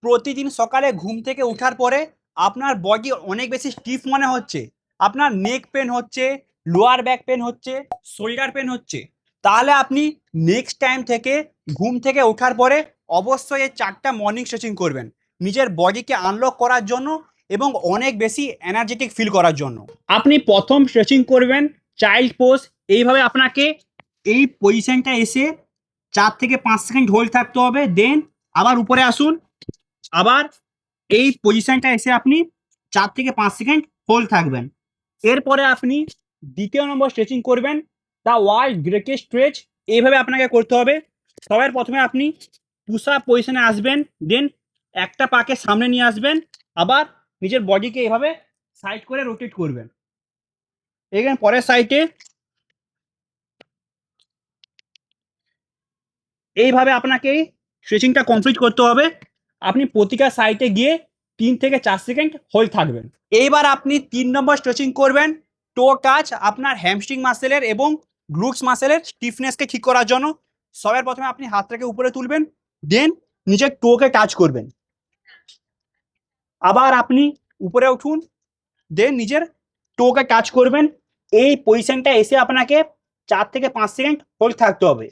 প্রতিদিন সকালে ঘুম থেকে ওঠার পরে আপনার বডি অনেক বেশি স্টিফ মনে হচ্ছে, আপনার নেক পেন হচ্ছে, লোয়ার ব্যাক পেন হচ্ছে, শোল্ডার পেন হচ্ছে, তাহলে আপনি নেক্সট টাইম থেকে ঘুম থেকে ওঠার পরে অবশ্যই এই 4টা মর্নিং স্ট্রেচিং করবেন নিজের বডিকে আনলক করার জন্য এবং অনেক বেশি এনার্জেটিক ফিল করার জন্য। আপনি প্রথম স্ট্রেচিং করবেন চাইল্ড পোজ। এইভাবে আপনাকে এই পজিশনটা এসে 4 থেকে 5 সেকেন্ড হোল্ড থাকতে হবে, দেন আবার উপরে আসুন, আবার এই পজিশনটা এসে আপনি 4 থেকে 5 সেকেন্ড হোল্ড থাকবেন। এরপরে আপনি দ্বিতীয় নম্বর স্ট্রেচিং করবেন দ্য ওয়ার্ল্ড গ্রেটেস্ট স্ট্রেচ। এইভাবে আপনাকে করতে হবে। সবার প্রথমে আপনি পুশ আপ পজিশনে আসবেন, দেন একটা পাকে সামনে নিয়ে আসবেন, আবার নিজের বডিকে এইভাবে সাইড করে রোটেট করবেন। এখানে পরের সাইডে এইভাবে আপনাকে এই স্ট্রেচিংটা কমপ্লিট করতে হবে। আপনি প্রতিটা সাইডে গিয়ে 3 থেকে 4 সেকেন্ড হোল্ড থাকবেন। এইবার আপনি 3 নম্বর স্ট্রেচিং করবেন টো টাচ, আপনার হ্যামস্ট্রিং মাসেলের এবং গ্লুটস মাসেলের স্টিফনেসকে ঠিক করার জন্য। সবার প্রথমে আপনি হাতটাকে উপরে তুলবেন, দেন নিজের টোকে টাচ করবেন, আবার আপনি উপরে উঠুন, দেন নিজের টোকে টাচ করবেন। এই পজিশনটা এসে আপনাকে 4 থেকে 5 সেকেন্ড হোল্ড থাকতে হবে।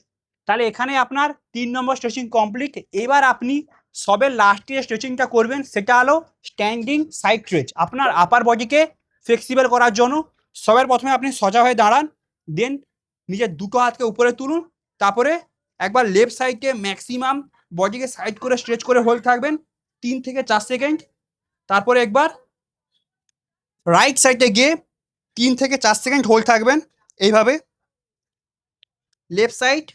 তাহলে এখানে আপনার 3 নম্বর স্ট্রেচিং কমপ্লিট। এবার আপনি সবে লাস্টে স্ট্রেচিংটা করবেন সেটা হলো স্ট্যান্ডিং সাইড স্ট্রেচ, আপনার আপার বডিকে ফ্লেক্সিবল করার জন্য। সবার প্রথমে আপনি সোজা হয়ে দাঁড়ান, দেন নিজের দুটো হাতকে উপরে তুলুন, তারপরে একবার লেফট সাইডে ম্যাক্সিমাম বডিকে সাইড করে স্ট্রেচ করে হোল্ড থাকবেন 3 থেকে 4 সেকেন্ড। তারপরে একবার রাইট সাইডে গিয়ে 3 থেকে 4 সেকেন্ড হোল্ড থাকবেন এইভাবে, লেফট সাইড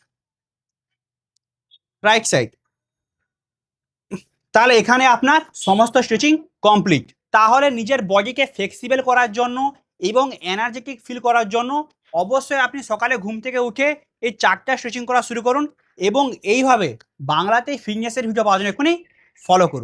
রাইট সাইড। তাহলে এখানে আপনার সমস্ত স্ট্রেচিং কমপ্লিট। তাহলে নিজের বডিকে ফ্লেক্সিবল করার জন্য এবং এনার্জেটিক ফিল করার জন্য অবশ্যই আপনি সকালে ঘুম থেকে উঠে এই 4টা স্ট্রেচিং করা শুরু করুন এবং এইভাবে বাংলাতে ফিটনেসের ভিডিও পাওয়ার জন্য এখনই ফলো করুন।